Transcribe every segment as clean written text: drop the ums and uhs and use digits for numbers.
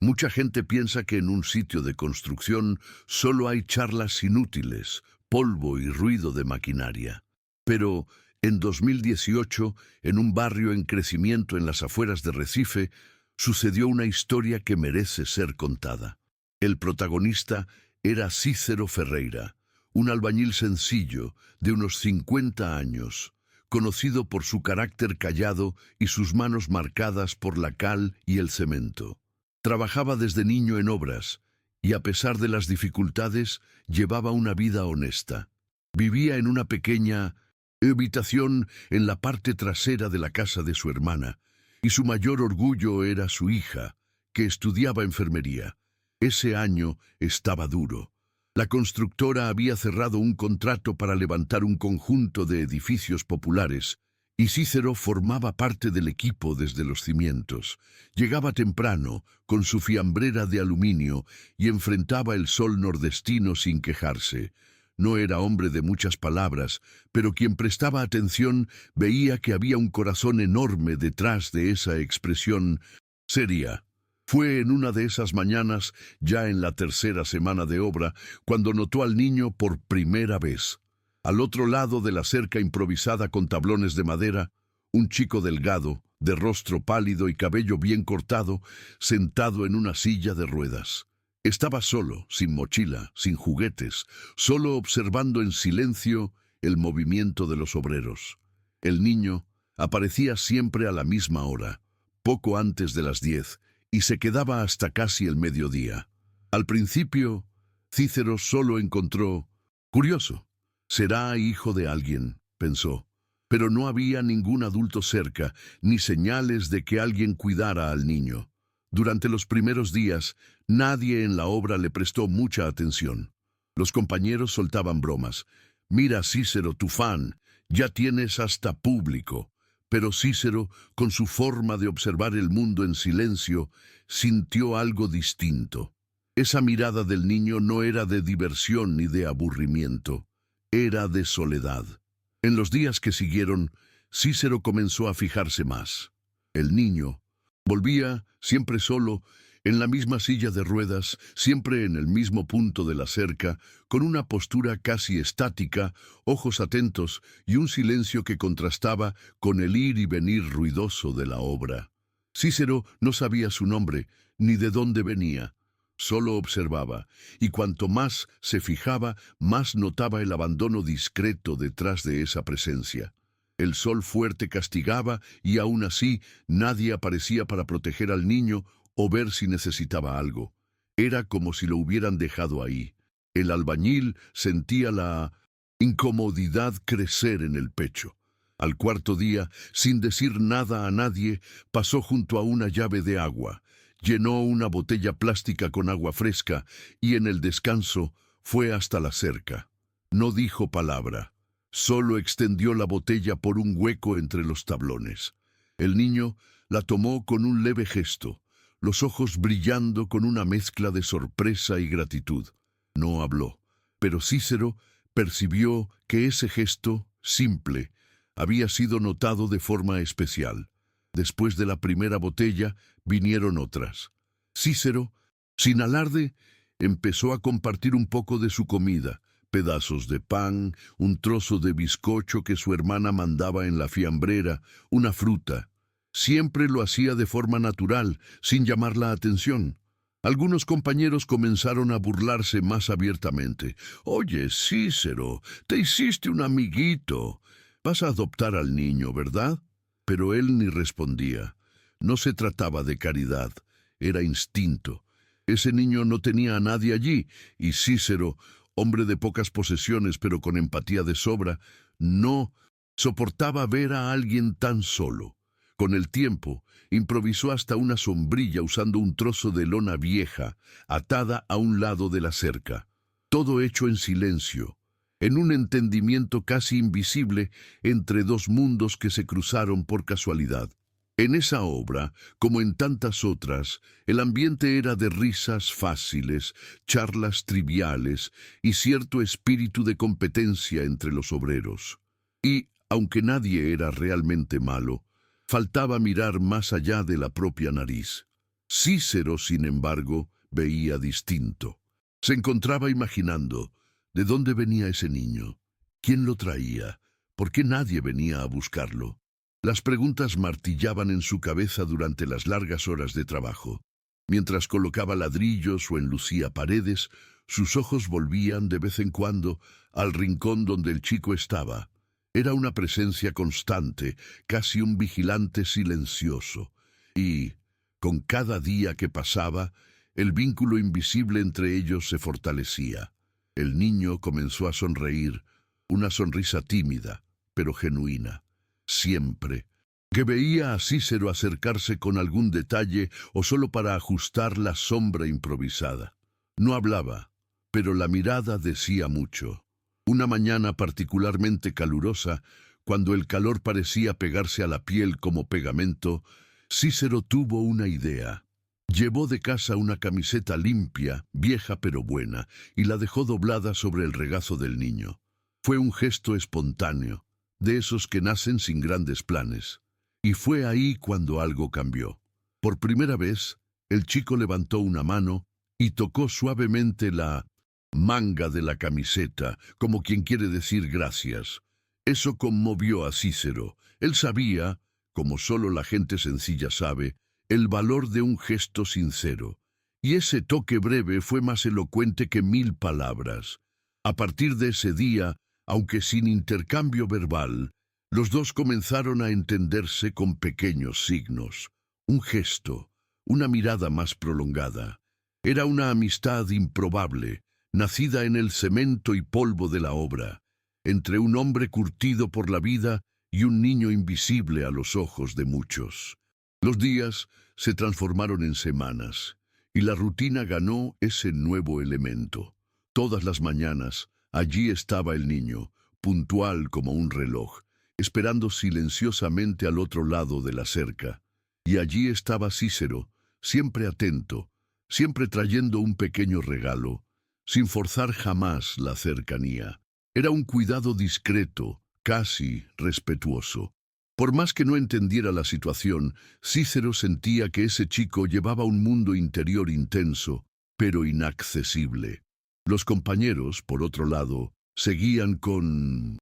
Mucha gente piensa que en un sitio de construcción solo hay charlas inútiles, polvo y ruido de maquinaria. Pero en 2018, en un barrio en crecimiento en las afueras de Recife, sucedió una historia que merece ser contada. El protagonista era Cícero Ferreira, un albañil sencillo de unos 50 años, conocido por su carácter callado y sus manos marcadas por la cal y el cemento. Trabajaba desde niño en obras y, a pesar de las dificultades, llevaba una vida honesta. Vivía en una pequeña habitación en la parte trasera de la casa de su hermana, y su mayor orgullo era su hija, que estudiaba enfermería. Ese año estaba duro. La constructora había cerrado un contrato para levantar un conjunto de edificios populares, y Cícero formaba parte del equipo desde los cimientos. Llegaba temprano, con su fiambrera de aluminio, y enfrentaba el sol nordestino sin quejarse. No era hombre de muchas palabras, pero quien prestaba atención veía que había un corazón enorme detrás de esa expresión seria. Fue en una de esas mañanas, ya en la tercera semana de obra, cuando notó al niño por primera vez. Al otro lado de la cerca improvisada con tablones de madera, un chico delgado, de rostro pálido y cabello bien cortado, sentado en una silla de ruedas. Estaba solo, sin mochila, sin juguetes, solo observando en silencio el movimiento de los obreros. El niño aparecía siempre a la misma hora, poco antes de las 10, y se quedaba hasta casi el mediodía. Al principio, Cícero solo encontró curioso. Será hijo de alguien, pensó, pero no había ningún adulto cerca, ni señales de que alguien cuidara al niño. Durante los primeros días, nadie en la obra le prestó mucha atención. Los compañeros soltaban bromas. «Mira, Cícero, tu fan, ya tienes hasta público». Pero Cícero, con su forma de observar el mundo en silencio, sintió algo distinto. Esa mirada del niño no era de diversión ni de aburrimiento, era de soledad. En los días que siguieron, Cícero comenzó a fijarse más. El niño volvía, siempre solo, en la misma silla de ruedas, siempre en el mismo punto de la cerca, con una postura casi estática, ojos atentos y un silencio que contrastaba con el ir y venir ruidoso de la obra. Cícero no sabía su nombre, ni de dónde venía. Solo observaba, y cuanto más se fijaba, más notaba el abandono discreto detrás de esa presencia. El sol fuerte castigaba y aún así nadie aparecía para proteger al niño o ver si necesitaba algo. Era como si lo hubieran dejado ahí. El albañil sentía la incomodidad crecer en el pecho. Al cuarto día, sin decir nada a nadie, pasó junto a una llave de agua, llenó una botella plástica con agua fresca y en el descanso fue hasta la cerca. No dijo palabra, solo extendió la botella por un hueco entre los tablones. El niño la tomó con un leve gesto, los ojos brillando con una mezcla de sorpresa y gratitud. No habló, pero Cícero percibió que ese gesto, simple, había sido notado de forma especial. Después de la primera botella, vinieron otras. Cícero, sin alarde, empezó a compartir un poco de su comida, pedazos de pan, un trozo de bizcocho que su hermana mandaba en la fiambrera, una fruta. Siempre lo hacía de forma natural, sin llamar la atención. Algunos compañeros comenzaron a burlarse más abiertamente. «Oye, Cícero, te hiciste un amiguito. Vas a adoptar al niño, ¿verdad?» Pero él ni respondía. No se trataba de caridad, era instinto. Ese niño no tenía a nadie allí, y Cícero, hombre de pocas posesiones pero con empatía de sobra, no soportaba ver a alguien tan solo. Con el tiempo, improvisó hasta una sombrilla usando un trozo de lona vieja, atada a un lado de la cerca. Todo hecho en silencio, en un entendimiento casi invisible entre dos mundos que se cruzaron por casualidad. En esa obra, como en tantas otras, el ambiente era de risas fáciles, charlas triviales y cierto espíritu de competencia entre los obreros. Y, aunque nadie era realmente malo, faltaba mirar más allá de la propia nariz. Cícero, sin embargo, veía distinto. Se encontraba imaginando ¿de dónde venía ese niño? ¿Quién lo traía? ¿Por qué nadie venía a buscarlo? Las preguntas martillaban en su cabeza durante las largas horas de trabajo. Mientras colocaba ladrillos o enlucía paredes, sus ojos volvían de vez en cuando al rincón donde el chico estaba. Era una presencia constante, casi un vigilante silencioso. Y, con cada día que pasaba, el vínculo invisible entre ellos se fortalecía. El niño comenzó a sonreír, una sonrisa tímida, pero genuina. Siempre que veía a Cícero acercarse con algún detalle o solo para ajustar la sombra improvisada. No hablaba, pero la mirada decía mucho. Una mañana particularmente calurosa, cuando el calor parecía pegarse a la piel como pegamento, Cícero tuvo una idea. Llevó de casa una camiseta limpia, vieja pero buena, y la dejó doblada sobre el regazo del niño. Fue un gesto espontáneo, de esos que nacen sin grandes planes. Y fue ahí cuando algo cambió. Por primera vez, el chico levantó una mano y tocó suavemente la manga de la camiseta, como quien quiere decir gracias. Eso conmovió a Cícero. Él sabía, como solo la gente sencilla sabe, el valor de un gesto sincero. Y ese toque breve fue más elocuente que 1000 palabras. A partir de ese día, aunque sin intercambio verbal, los dos comenzaron a entenderse con pequeños signos. Un gesto, una mirada más prolongada. Era una amistad improbable, nacida en el cemento y polvo de la obra, entre un hombre curtido por la vida y un niño invisible a los ojos de muchos. Los días se transformaron en semanas, y la rutina ganó ese nuevo elemento. Todas las mañanas, allí estaba el niño, puntual como un reloj, esperando silenciosamente al otro lado de la cerca. Y allí estaba Cícero, siempre atento, siempre trayendo un pequeño regalo, sin forzar jamás la cercanía. Era un cuidado discreto, casi respetuoso. Por más que no entendiera la situación, Cícero sentía que ese chico llevaba un mundo interior intenso, pero inaccesible. Los compañeros, por otro lado, seguían con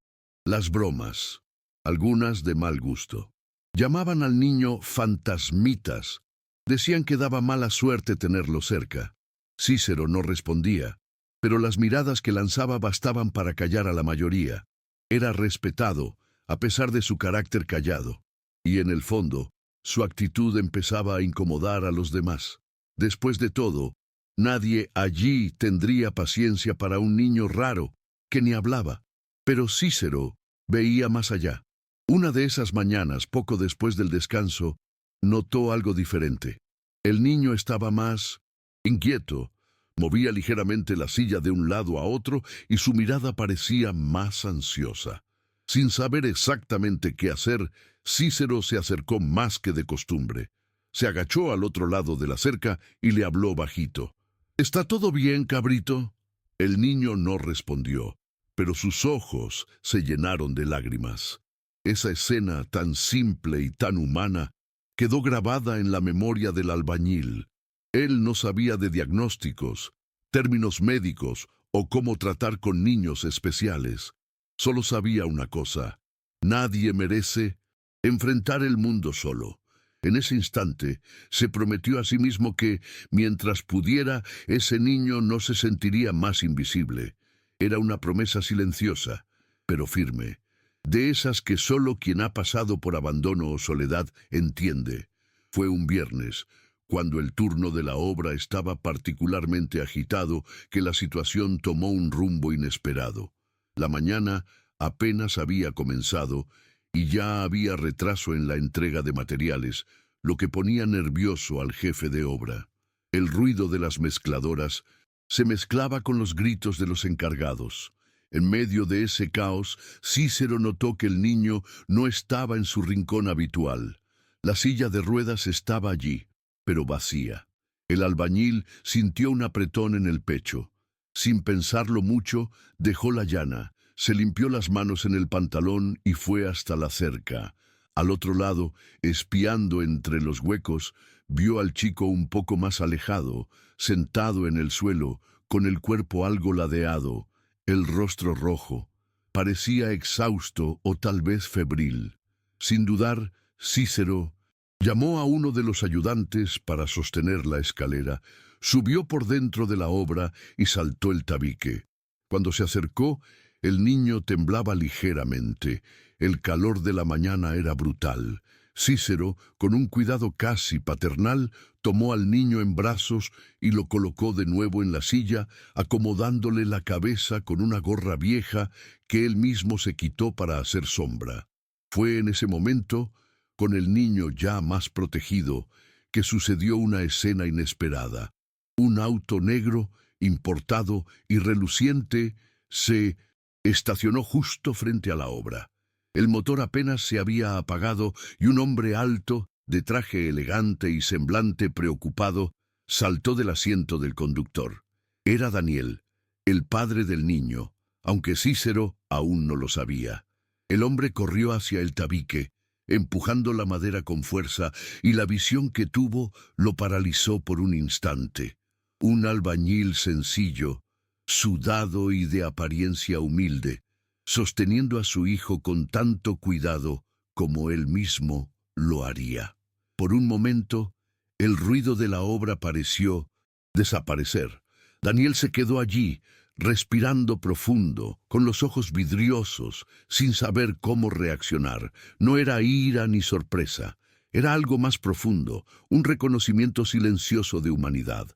las bromas, algunas de mal gusto. Llamaban al niño fantasmitas. Decían que daba mala suerte tenerlo cerca. Cícero no respondía, pero las miradas que lanzaba bastaban para callar a la mayoría. Era respetado, a pesar de su carácter callado. Y en el fondo, su actitud empezaba a incomodar a los demás. Después de todo, nadie allí tendría paciencia para un niño raro, que ni hablaba. Pero Cícero veía más allá. Una de esas mañanas, poco después del descanso, notó algo diferente. El niño estaba más inquieto, movía ligeramente la silla de un lado a otro y su mirada parecía más ansiosa. Sin saber exactamente qué hacer, Cícero se acercó más que de costumbre. Se agachó al otro lado de la cerca y le habló bajito. ¿Está todo bien, cabrito? El niño no respondió, pero sus ojos se llenaron de lágrimas. Esa escena tan simple y tan humana quedó grabada en la memoria del albañil. Él no sabía de diagnósticos, términos médicos o cómo tratar con niños especiales. Solo sabía una cosa: nadie merece enfrentar el mundo solo. En ese instante se prometió a sí mismo que, mientras pudiera, ese niño no se sentiría más invisible. Era una promesa silenciosa, pero firme, de esas que solo quien ha pasado por abandono o soledad entiende. Fue un viernes, cuando el turno de la obra estaba particularmente agitado, que la situación tomó un rumbo inesperado. La mañana apenas había comenzado y ya había retraso en la entrega de materiales, lo que ponía nervioso al jefe de obra. El ruido de las mezcladoras se mezclaba con los gritos de los encargados. En medio de ese caos, Cícero notó que el niño no estaba en su rincón habitual. La silla de ruedas estaba allí, pero vacía. El albañil sintió un apretón en el pecho. Sin pensarlo mucho, dejó la llana, se limpió las manos en el pantalón y fue hasta la cerca. Al otro lado, espiando entre los huecos, vio al chico un poco más alejado, sentado en el suelo, con el cuerpo algo ladeado, el rostro rojo. Parecía exhausto o tal vez febril. Sin dudar, Cícero llamó a uno de los ayudantes para sostener la escalera, subió por dentro de la obra y saltó el tabique. Cuando se acercó, el niño temblaba ligeramente. El calor de la mañana era brutal. Cícero, con un cuidado casi paternal, tomó al niño en brazos y lo colocó de nuevo en la silla, acomodándole la cabeza con una gorra vieja que él mismo se quitó para hacer sombra. Fue en ese momento, con el niño ya más protegido, que sucedió una escena inesperada. Un auto negro, importado y reluciente, se estacionó justo frente a la obra. El motor apenas se había apagado y un hombre alto, de traje elegante y semblante preocupado, saltó del asiento del conductor. Era Daniel, el padre del niño, aunque Cícero aún no lo sabía. El hombre corrió hacia el tabique, empujando la madera con fuerza, y la visión que tuvo lo paralizó por un instante. Un albañil sencillo, sudado y de apariencia humilde, sosteniendo a su hijo con tanto cuidado como él mismo lo haría. Por un momento, el ruido de la obra pareció desaparecer. Daniel se quedó allí, respirando profundo, con los ojos vidriosos, sin saber cómo reaccionar. No era ira ni sorpresa, era algo más profundo, un reconocimiento silencioso de humanidad.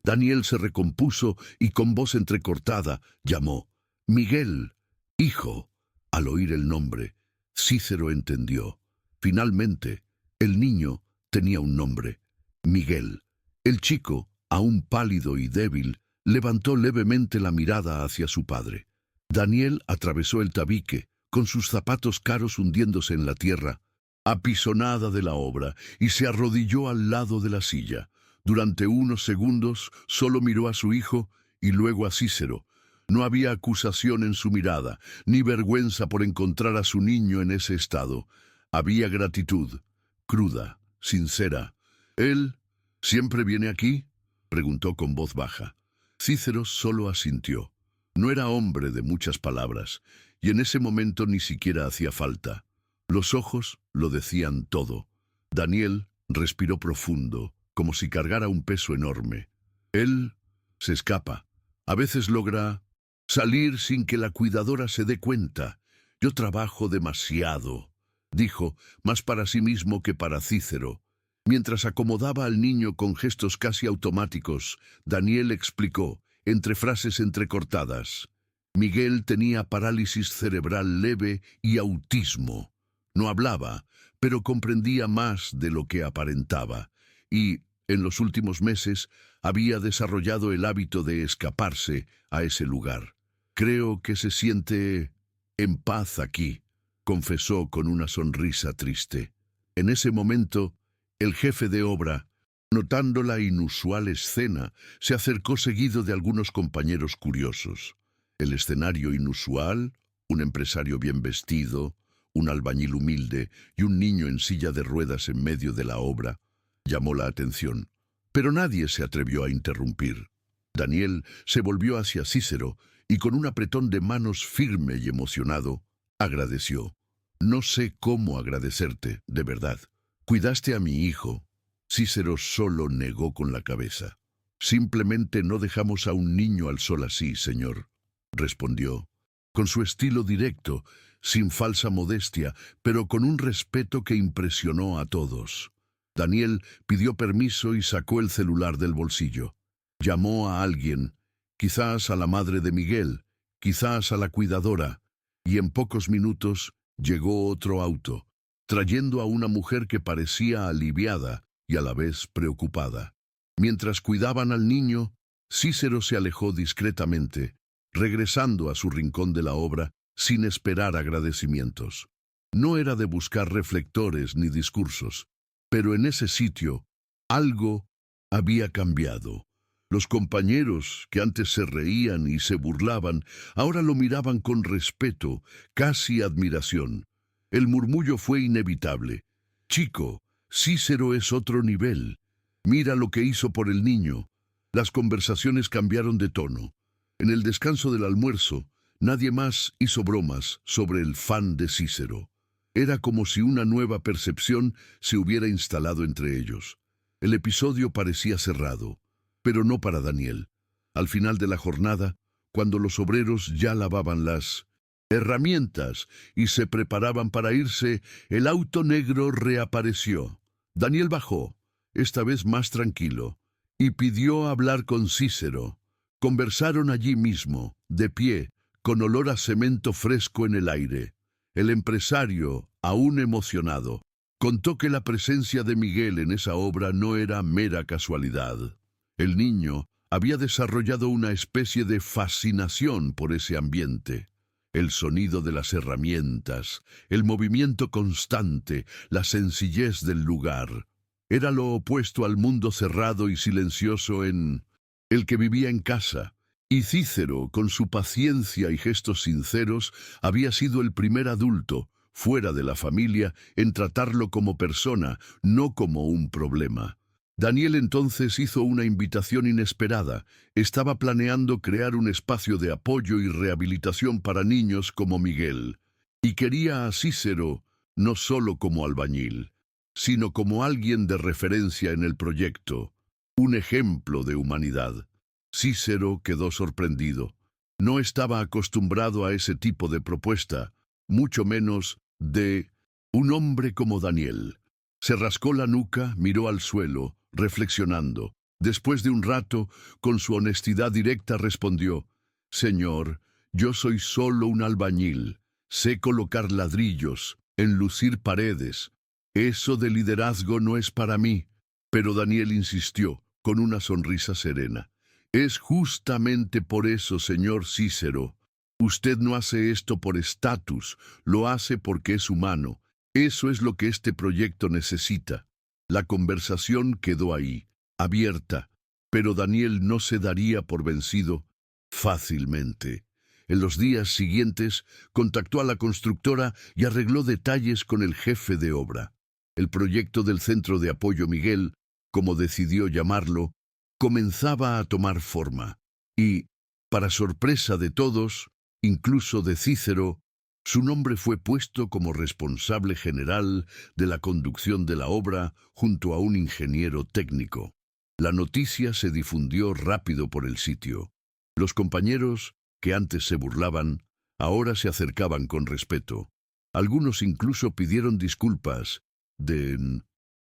Daniel se recompuso y con voz entrecortada llamó: «Miguel, hijo». Al oír el nombre, Cícero entendió. Finalmente, el niño tenía un nombre: Miguel. El chico, aún pálido y débil, levantó levemente la mirada hacia su padre. Daniel atravesó el tabique, con sus zapatos caros hundiéndose en la tierra, apisonada de la obra, y se arrodilló al lado de la silla. Durante unos segundos solo miró a su hijo y luego a Cícero. No había acusación en su mirada, ni vergüenza por encontrar a su niño en ese estado. Había gratitud, cruda, sincera. «¿Él siempre viene aquí?», preguntó con voz baja. Cícero solo asintió. No era hombre de muchas palabras, y en ese momento ni siquiera hacía falta. Los ojos lo decían todo. Daniel respiró profundo, como si cargara un peso enorme. «Él se escapa. A veces logra salir sin que la cuidadora se dé cuenta. Yo trabajo demasiado», dijo, más para sí mismo que para Cícero. Mientras acomodaba al niño con gestos casi automáticos, Daniel explicó, entre frases entrecortadas: Miguel tenía parálisis cerebral leve y autismo. No hablaba, pero comprendía más de lo que aparentaba, y, en los últimos meses, había desarrollado el hábito de escaparse a ese lugar. «Creo que se siente en paz aquí», confesó con una sonrisa triste. En ese momento, el jefe de obra, notando la inusual escena, se acercó seguido de algunos compañeros curiosos. El escenario inusual, un empresario bien vestido, un albañil humilde y un niño en silla de ruedas en medio de la obra, llamó la atención. Pero nadie se atrevió a interrumpir. Daniel se volvió hacia Cícero y con un apretón de manos firme y emocionado, agradeció. «No sé cómo agradecerte, de verdad. Cuidaste a mi hijo». Cícero solo negó con la cabeza. «Simplemente no dejamos a un niño al sol así, señor», respondió, con su estilo directo, sin falsa modestia, pero con un respeto que impresionó a todos. Daniel pidió permiso y sacó el celular del bolsillo. Llamó a alguien, quizás a la madre de Miguel, quizás a la cuidadora, y en pocos minutos llegó otro auto, trayendo a una mujer que parecía aliviada y a la vez preocupada. Mientras cuidaban al niño, Cícero se alejó discretamente, regresando a su rincón de la obra sin esperar agradecimientos. No era de buscar reflectores ni discursos, pero en ese sitio algo había cambiado. Los compañeros, que antes se reían y se burlaban, ahora lo miraban con respeto, casi admiración. El murmullo fue inevitable. Chico, Cícero es otro nivel. Mira lo que hizo por el niño. Las conversaciones cambiaron de tono. En el descanso del almuerzo, nadie más hizo bromas sobre el fan de Cícero. Era como si una nueva percepción se hubiera instalado entre ellos. El episodio parecía cerrado, pero no para Daniel. Al final de la jornada, cuando los obreros ya lavaban las herramientas y se preparaban para irse, el auto negro reapareció. Daniel bajó, esta vez más tranquilo, y pidió hablar con Cícero. Conversaron allí mismo, de pie, con olor a cemento fresco en el aire. El empresario, aún emocionado, contó que la presencia de Miguel en esa obra no era mera casualidad. El niño había desarrollado una especie de fascinación por ese ambiente. El sonido de las herramientas, el movimiento constante, la sencillez del lugar. Era lo opuesto al mundo cerrado y silencioso en el que vivía en casa. Y Cícero, con su paciencia y gestos sinceros, había sido el primer adulto, fuera de la familia, en tratarlo como persona, no como un problema. Daniel entonces hizo una invitación inesperada. Estaba planeando crear un espacio de apoyo y rehabilitación para niños como Miguel. Y quería a Cícero no solo como albañil, sino como alguien de referencia en el proyecto, un ejemplo de humanidad. Cícero quedó sorprendido. No estaba acostumbrado a ese tipo de propuesta, mucho menos de un hombre como Daniel. Se rascó la nuca, miró al suelo, reflexionando. Después de un rato, con su honestidad directa respondió: «Señor, yo soy solo un albañil. Sé colocar ladrillos, enlucir paredes. Eso de liderazgo no es para mí». Pero Daniel insistió, con una sonrisa serena: «Es justamente por eso, señor Cícero. Usted no hace esto por estatus, lo hace porque es humano. Eso es lo que este proyecto necesita». La conversación quedó ahí, abierta, pero Daniel no se daría por vencido fácilmente. En los días siguientes, contactó a la constructora y arregló detalles con el jefe de obra. El proyecto del Centro de Apoyo Miguel, como decidió llamarlo, comenzaba a tomar forma. Y, para sorpresa de todos, incluso de Cícero, su nombre fue puesto como responsable general de la conducción de la obra junto a un ingeniero técnico. La noticia se difundió rápido por el sitio. Los compañeros, que antes se burlaban, ahora se acercaban con respeto. Algunos incluso pidieron disculpas, de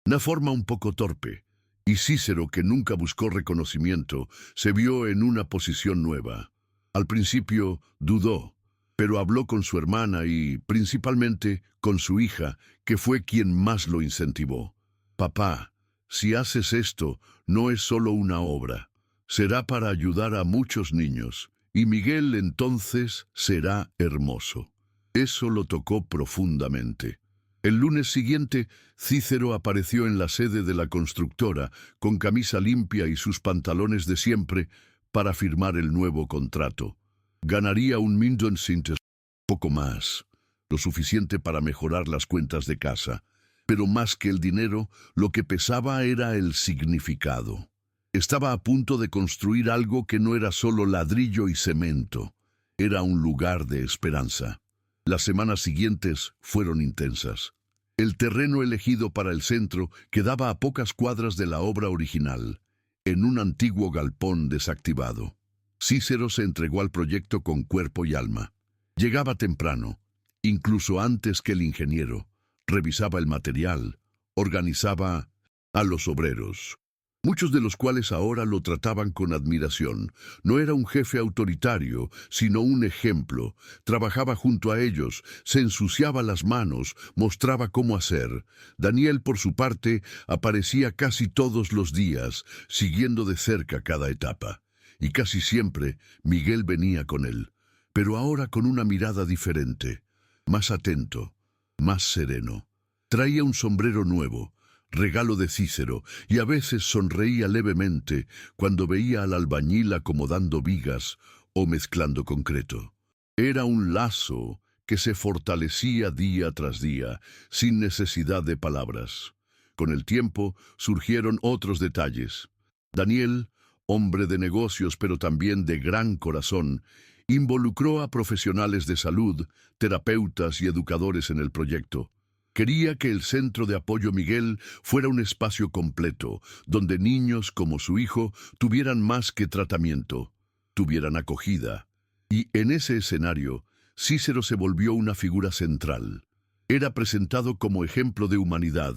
una forma un poco torpe, y Cícero, que nunca buscó reconocimiento, se vio en una posición nueva. Al principio dudó, pero habló con su hermana y, principalmente, con su hija, que fue quien más lo incentivó. «Papá, si haces esto, no es solo una obra. Será para ayudar a muchos niños, y Miguel entonces será hermoso». Eso lo tocó profundamente. El lunes siguiente, Cícero apareció en la sede de la constructora, con camisa limpia y sus pantalones de siempre, para firmar el nuevo contrato. Ganaría $1,000,000, poco más, lo suficiente para mejorar las cuentas de casa. Pero más que el dinero, lo que pesaba era el significado. Estaba a punto de construir algo que no era solo ladrillo y cemento. Era un lugar de esperanza. Las semanas siguientes fueron intensas. El terreno elegido para el centro quedaba a pocas cuadras de la obra original, en un antiguo galpón desactivado. Cícero se entregó al proyecto con cuerpo y alma. Llegaba temprano, incluso antes que el ingeniero. Revisaba el material, organizaba a los obreros, muchos de los cuales ahora lo trataban con admiración. No era un jefe autoritario, sino un ejemplo. Trabajaba junto a ellos, se ensuciaba las manos, mostraba cómo hacer. Daniel, por su parte, aparecía casi todos los días, siguiendo de cerca cada etapa. Y casi siempre Miguel venía con él, pero ahora con una mirada diferente, más atento, más sereno. Traía un sombrero nuevo, regalo de Cícero, y a veces sonreía levemente cuando veía al albañil acomodando vigas o mezclando concreto. Era un lazo que se fortalecía día tras día, sin necesidad de palabras. Con el tiempo surgieron otros detalles. Daniel, hombre de negocios pero también de gran corazón, involucró a profesionales de salud, terapeutas y educadores en el proyecto. Quería que el Centro de Apoyo Miguel fuera un espacio completo, donde niños como su hijo tuvieran más que tratamiento, tuvieran acogida. Y en ese escenario, Cícero se volvió una figura central. Era presentado como ejemplo de humanidad,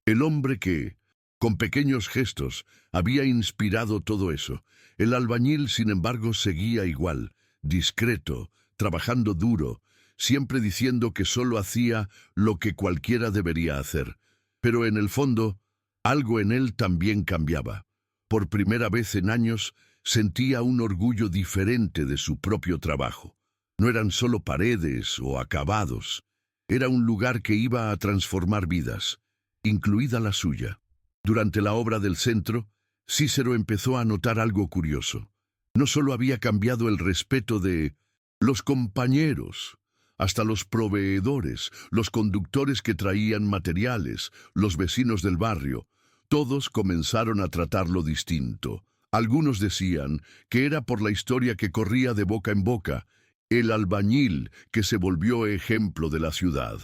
el hombre que, con pequeños gestos, había inspirado todo eso. El albañil, sin embargo, seguía igual, discreto, trabajando duro, siempre diciendo que solo hacía lo que cualquiera debería hacer. Pero en el fondo, algo en él también cambiaba. Por primera vez en años, sentía un orgullo diferente de su propio trabajo. No eran solo paredes o acabados. Era un lugar que iba a transformar vidas, incluida la suya. Durante la obra del centro, Cícero empezó a notar algo curioso. No solo había cambiado el respeto de los compañeros, hasta los proveedores, los conductores que traían materiales, los vecinos del barrio, todos comenzaron a tratarlo distinto. Algunos decían que era por la historia que corría de boca en boca, el albañil que se volvió ejemplo de la ciudad.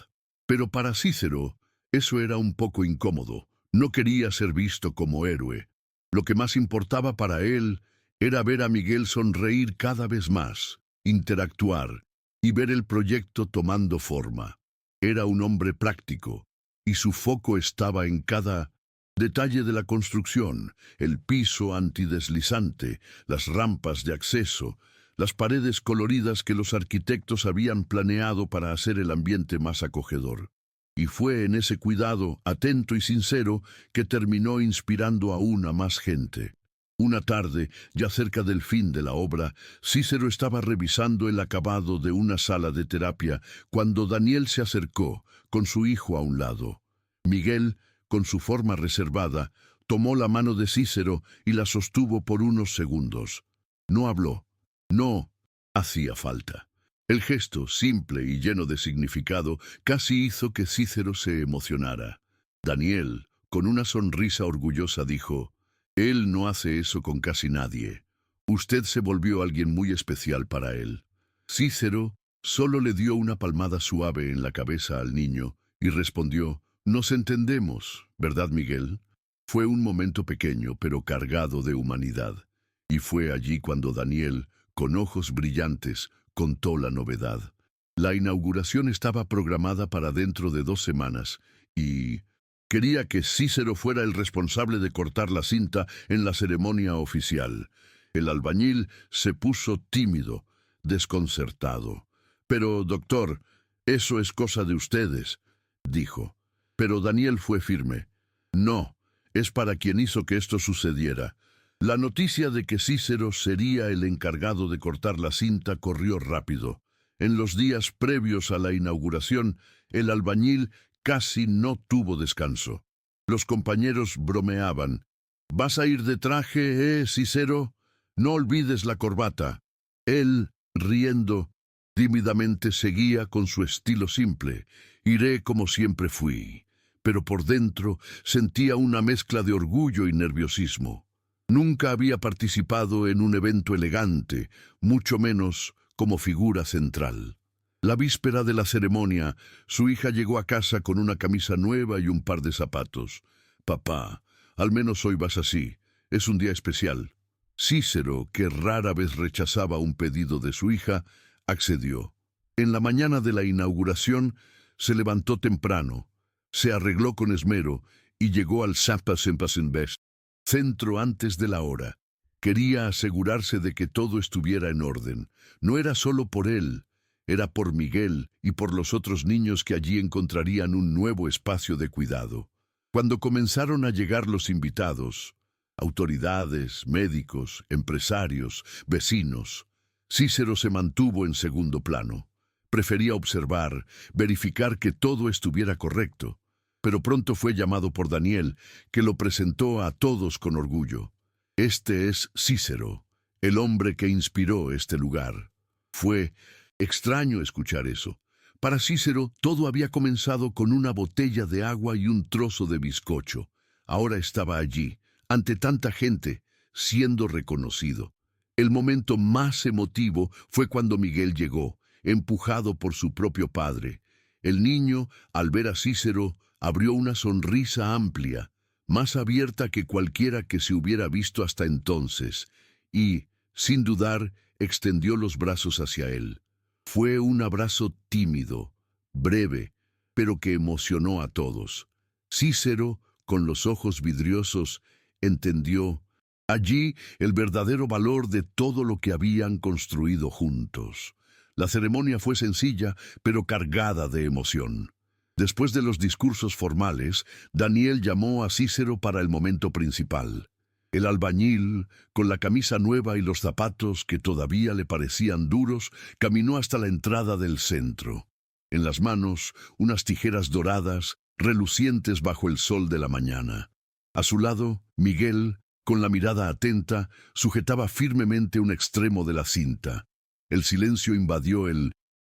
Pero para Cícero, eso era un poco incómodo. No quería ser visto como héroe. Lo que más importaba para él era ver a Miguel sonreír cada vez más, interactuar y ver el proyecto tomando forma. Era un hombre práctico, y su foco estaba en cada detalle de la construcción: el piso antideslizante, las rampas de acceso, las paredes coloridas que los arquitectos habían planeado para hacer el ambiente más acogedor. Y fue en ese cuidado, atento y sincero, que terminó inspirando aún a más gente. Una tarde, ya cerca del fin de la obra, Cícero estaba revisando el acabado de una sala de terapia cuando Daniel se acercó, con su hijo a un lado. Miguel, con su forma reservada, tomó la mano de Cícero y la sostuvo por unos segundos. No habló. No hacía falta. El gesto, simple y lleno de significado, casi hizo que Cícero se emocionara. Daniel, con una sonrisa orgullosa, dijo: «Él no hace eso con casi nadie. Usted se volvió alguien muy especial para él». Cícero solo le dio una palmada suave en la cabeza al niño y respondió: «Nos entendemos, ¿verdad, Miguel?». Fue un momento pequeño, pero cargado de humanidad. Y fue allí cuando Daniel, con ojos brillantes, contó la novedad. La inauguración estaba programada para dentro de 2 semanas y quería que Cícero fuera el responsable de cortar la cinta en la ceremonia oficial. El albañil se puso tímido, desconcertado. «Pero, doctor, eso es cosa de ustedes», dijo. Pero Daniel fue firme. «No, es para quien hizo que esto sucediera». La noticia de que Cícero sería el encargado de cortar la cinta corrió rápido. En los días previos a la inauguración, el albañil casi no tuvo descanso. Los compañeros bromeaban. «¿Vas a ir de traje, Cícero? No olvides la corbata». Él, riendo, tímidamente seguía con su estilo simple. «Iré como siempre fui». Pero por dentro sentía una mezcla de orgullo y nerviosismo. Nunca había participado en un evento elegante, mucho menos como figura central. La víspera de la ceremonia, su hija llegó a casa con una camisa nueva y un par de zapatos. «Papá, al menos hoy vas así. Es un día especial». Cícero, que rara vez rechazaba un pedido de su hija, accedió. En la mañana de la inauguración, se levantó temprano, se arregló con esmero y llegó al centro antes de la hora. Quería asegurarse de que todo estuviera en orden. No era solo por él, era por Miguel y por los otros niños que allí encontrarían un nuevo espacio de cuidado. Cuando comenzaron a llegar los invitados, autoridades, médicos, empresarios, vecinos, Cícero se mantuvo en segundo plano. Prefería observar, verificar que todo estuviera correcto. Pero pronto fue llamado por Daniel, que lo presentó a todos con orgullo. «Este es Cícero, el hombre que inspiró este lugar». Fue extraño escuchar eso. Para Cícero, todo había comenzado con una botella de agua y un trozo de bizcocho. Ahora estaba allí, ante tanta gente, siendo reconocido. El momento más emotivo fue cuando Miguel llegó, empujado por su propio padre. El niño, al ver a Cícero, abrió una sonrisa amplia, más abierta que cualquiera que se hubiera visto hasta entonces, y, sin dudar, extendió los brazos hacia él. Fue un abrazo tímido, breve, pero que emocionó a todos. Cícero, con los ojos vidriosos, entendió allí el verdadero valor de todo lo que habían construido juntos. La ceremonia fue sencilla, pero cargada de emoción. Después de los discursos formales, Daniel llamó a Cícero para el momento principal. El albañil, con la camisa nueva y los zapatos que todavía le parecían duros, caminó hasta la entrada del centro. En las manos, unas tijeras doradas, relucientes bajo el sol de la mañana. A su lado, Miguel, con la mirada atenta, sujetaba firmemente un extremo de la cinta. El silencio invadió el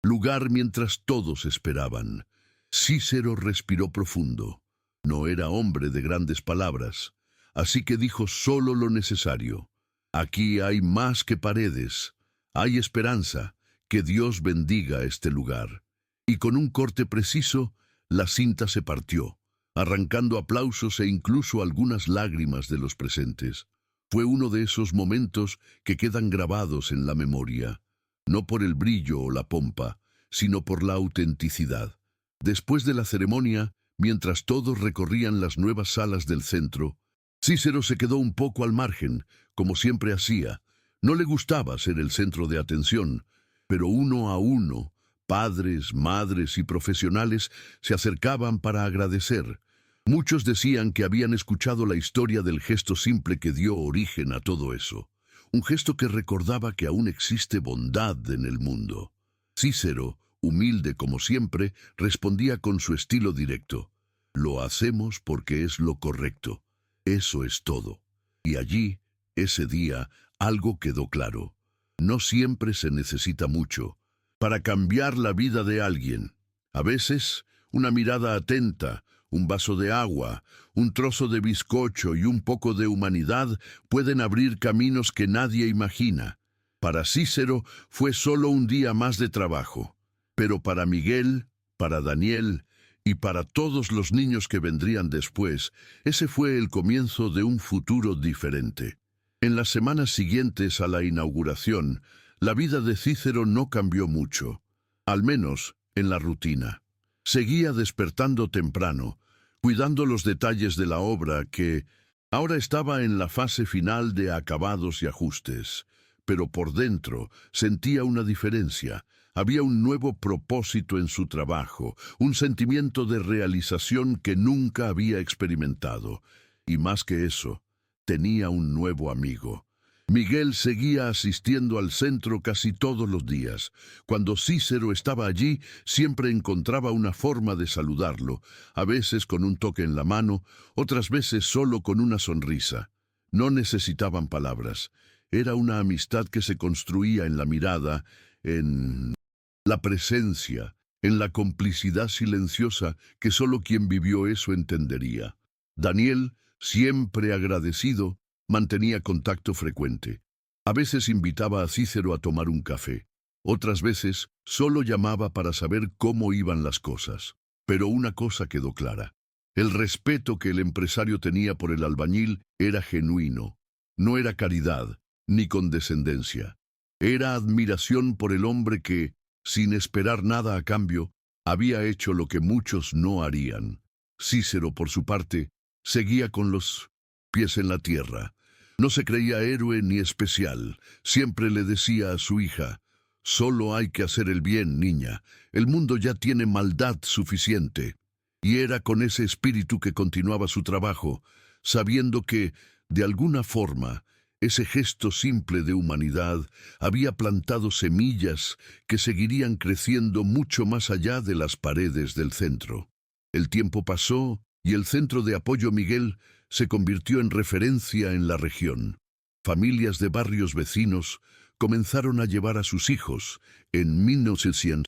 lugar mientras todos esperaban. Cícero respiró profundo. No era hombre de grandes palabras, así que dijo solo lo necesario. Aquí hay más que paredes. Hay esperanza. Que Dios bendiga este lugar. Y con un corte preciso, la cinta se partió, arrancando aplausos e incluso algunas lágrimas de los presentes. Fue uno de esos momentos que quedan grabados en la memoria, no por el brillo o la pompa, sino por la autenticidad. Después de la ceremonia, mientras todos recorrían las nuevas salas del centro, Cícero se quedó un poco al margen, como siempre hacía. No le gustaba ser el centro de atención, pero uno a uno, padres, madres y profesionales se acercaban para agradecer. Muchos decían que habían escuchado la historia del gesto simple que dio origen a todo eso. Un gesto que recordaba que aún existe bondad en el mundo. Cícero, humilde como siempre, respondía con su estilo directo. Lo hacemos porque es lo correcto. Eso es todo. Y allí, ese día, algo quedó claro. No siempre se necesita mucho para cambiar la vida de alguien. A veces, una mirada atenta, un vaso de agua, un trozo de bizcocho y un poco de humanidad pueden abrir caminos que nadie imagina. Para Cícero fue solo un día más de trabajo, pero para Miguel, para Daniel y para todos los niños que vendrían después, ese fue el comienzo de un futuro diferente. En las semanas siguientes a la inauguración, la vida de Cícero no cambió mucho, al menos en la rutina. Seguía despertando temprano, cuidando los detalles de la obra que ahora estaba en la fase final de acabados y ajustes, pero por dentro sentía una diferencia. Había un nuevo propósito en su trabajo, un sentimiento de realización que nunca había experimentado. Y más que eso, tenía un nuevo amigo. Miguel seguía asistiendo al centro casi todos los días. Cuando Cícero estaba allí, siempre encontraba una forma de saludarlo, a veces con un toque en la mano, otras veces solo con una sonrisa. No necesitaban palabras. Era una amistad que se construía en la mirada, en la presencia, en la complicidad silenciosa que solo quien vivió eso entendería. Daniel, siempre agradecido, mantenía contacto frecuente. A veces invitaba a Cícero a tomar un café. Otras veces solo llamaba para saber cómo iban las cosas. Pero una cosa quedó clara. El respeto que el empresario tenía por el albañil era genuino. No era caridad, ni condescendencia. Era admiración por el hombre que, sin esperar nada a cambio, había hecho lo que muchos no harían. Cícero, por su parte, seguía con los pies en la tierra. No se creía héroe ni especial. Siempre le decía a su hija, «Solo hay que hacer el bien, niña. El mundo ya tiene maldad suficiente». Y era con ese espíritu que continuaba su trabajo, sabiendo que, de alguna forma, ese gesto simple de humanidad había plantado semillas que seguirían creciendo mucho más allá de las paredes del centro. El tiempo pasó y el Centro de Apoyo Miguel se convirtió en referencia en la región. Familias de barrios vecinos comenzaron a llevar a sus hijos. En 1900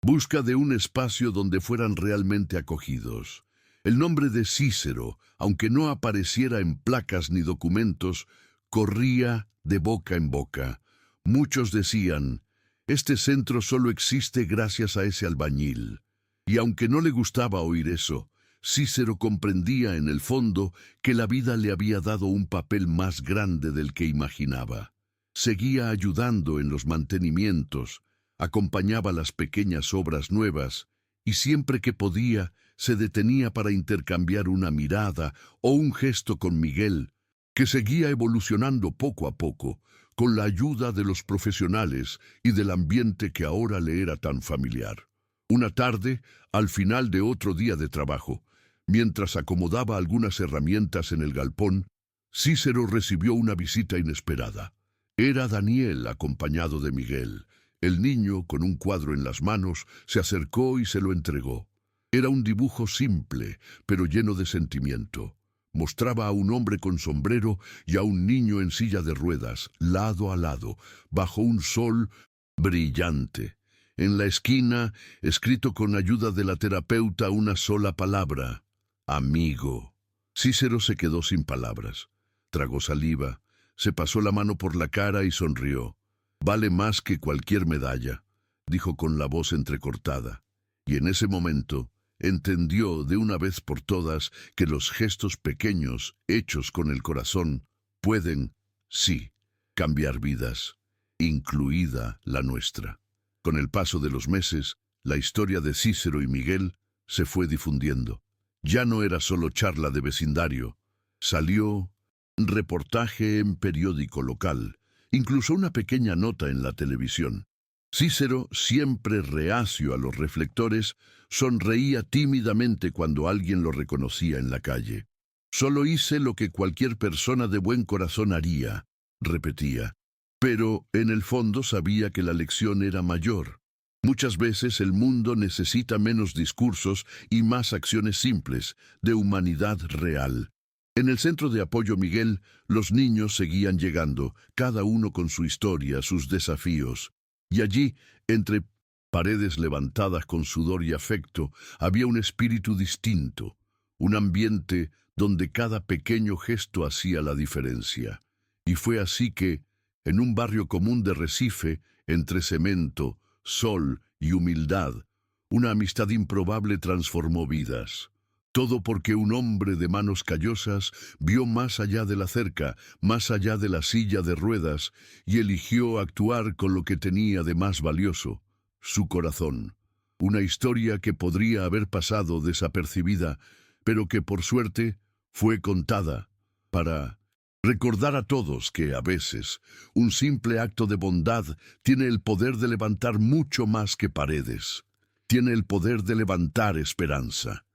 Busca de un espacio donde fueran realmente acogidos. El nombre de Cícero, aunque no apareciera en placas ni documentos, corría de boca en boca. Muchos decían, este centro solo existe gracias a ese albañil. Y aunque no le gustaba oír eso, Cícero comprendía en el fondo que la vida le había dado un papel más grande del que imaginaba. Seguía ayudando en los mantenimientos, acompañaba las pequeñas obras nuevas y siempre que podía se detenía para intercambiar una mirada o un gesto con Miguel, que seguía evolucionando poco a poco, con la ayuda de los profesionales y del ambiente que ahora le era tan familiar. Una tarde, al final de otro día de trabajo, mientras acomodaba algunas herramientas en el galpón, Cícero recibió una visita inesperada. Era Daniel acompañado de Miguel. El niño, con un cuadro en las manos, se acercó y se lo entregó. Era un dibujo simple, pero lleno de sentimiento. Mostraba a un hombre con sombrero y a un niño en silla de ruedas, lado a lado, bajo un sol brillante. En la esquina, escrito con ayuda de la terapeuta, una sola palabra: amigo. Cícero se quedó sin palabras. Tragó saliva, se pasó la mano por la cara y sonrió. Vale más que cualquier medalla, dijo con la voz entrecortada. Y en ese momento entendió de una vez por todas que los gestos pequeños, hechos con el corazón, pueden, sí, cambiar vidas, incluida la nuestra. Con el paso de los meses, la historia de Cícero y Miguel se fue difundiendo. Ya no era solo charla de vecindario. Salió reportaje en periódico local, incluso una pequeña nota en la televisión. Cícero, siempre reacio a los reflectores, sonreía tímidamente cuando alguien lo reconocía en la calle. Solo hice lo que cualquier persona de buen corazón haría, repetía. Pero en el fondo sabía que la lección era mayor. Muchas veces el mundo necesita menos discursos y más acciones simples, de humanidad real. En el centro de apoyo Miguel, los niños seguían llegando, cada uno con su historia, sus desafíos. Y allí, entre paredes levantadas con sudor y afecto, había un espíritu distinto, un ambiente donde cada pequeño gesto hacía la diferencia. Y fue así que, en un barrio común de Recife, entre cemento, sol y humildad, una amistad improbable transformó vidas. Todo porque un hombre de manos callosas vio más allá de la cerca, más allá de la silla de ruedas, y eligió actuar con lo que tenía de más valioso, su corazón. Una historia que podría haber pasado desapercibida, pero que por suerte fue contada para recordar a todos que a veces un simple acto de bondad tiene el poder de levantar mucho más que paredes. Tiene el poder de levantar esperanza.